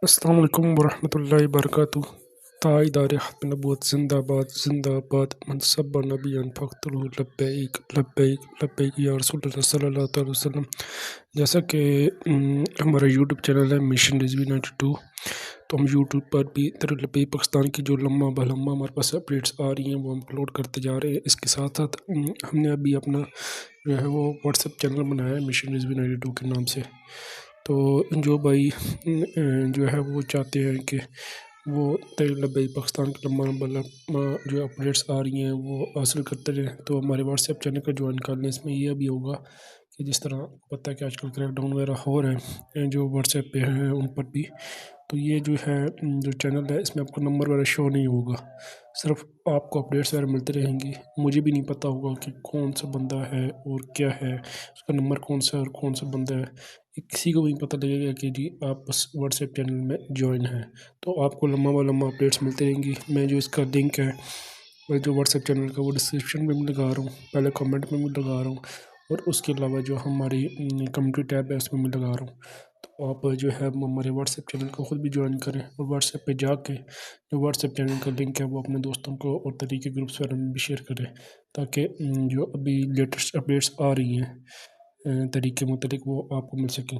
अस्सलाम वालेकुम वरहमतुल्लाहि वबरकातुहू। ताइदार हत्म नबूवत ज़िंदाबाद ज़िंदाबाद मनसब नबियन फ़ख्तुरहू लब्बैक लब्बैक लब्बैक या रसूलल्लाह सल्लल्लाहु अलैहि वसल्लम। जैसा कि हमारा यूट्यूब चैनल है मिशन रिजवी 92, तो हम यूट्यूब पर भी तरलबी पाकिस्तान की जो लम्मा बलम्मा हमारे पास अपडेट्स आ रही हैं वो हम अपलोड करते जा रहे हैं। इसके साथ साथ हमने अभी अपना जो है वो व्हाट्सएप चैनल बनाया है मिशन रिजवी 92 के नाम से। तो जो भाई जो है वो चाहते हैं कि वो तरलबी पाकिस्तान की लम्मा बलम्मा जो अपडेट्स आ रही हैं वो हासिल करते रहें, तो हमारे व्हाट्सएप चैनल का ज्वाइन कर लें। इसमें यह भी होगा कि जिस तरह पता है कि आजकल क्रैकडाउन वगैरह हो रहे हैं जो व्हाट्सएप पे हैं उन पर भी, तो ये जो है जो चैनल है इसमें आपको नंबर वगैरह शो नहीं होगा, सिर्फ आपको अपडेट्स वगैरह मिलते रहेंगी। मुझे भी नहीं पता होगा कि कौन सा बंदा है और क्या है, उसका नंबर कौन सा है और कौन सा बंदा है, ये किसी को भी नहीं पता लगेगा कि जी आप उस व्हाट्सएप चैनल में ज्वाइन हैं। तो आपको लम्बा व लम्बा अपडेट्स मिलती रहेंगी। मैं जो इसका लिंक है वो जो व्हाट्सएप चैनल का वो डिस्क्रिप्शन में भी लगा रहा हूँ, पहले कमेंट में भी लगा रहा हूँ, और उसके अलावा जो हमारी कम्युनिटी टैब है उसमें भी लगा रहा हूँ। तो आप जो है हमारे व्हाट्सएप चैनल को ख़ुद भी ज्वाइन करें और व्हाट्सएप पे जाके जो व्हाट्सएप चैनल का लिंक है वो अपने दोस्तों को और तरीके ग्रुप्स वगैरह में भी शेयर करें, ताकि जो अभी लेटेस्ट अपडेट्स आ रही हैं तरीके मुतालिक वो आपको मिल सकें।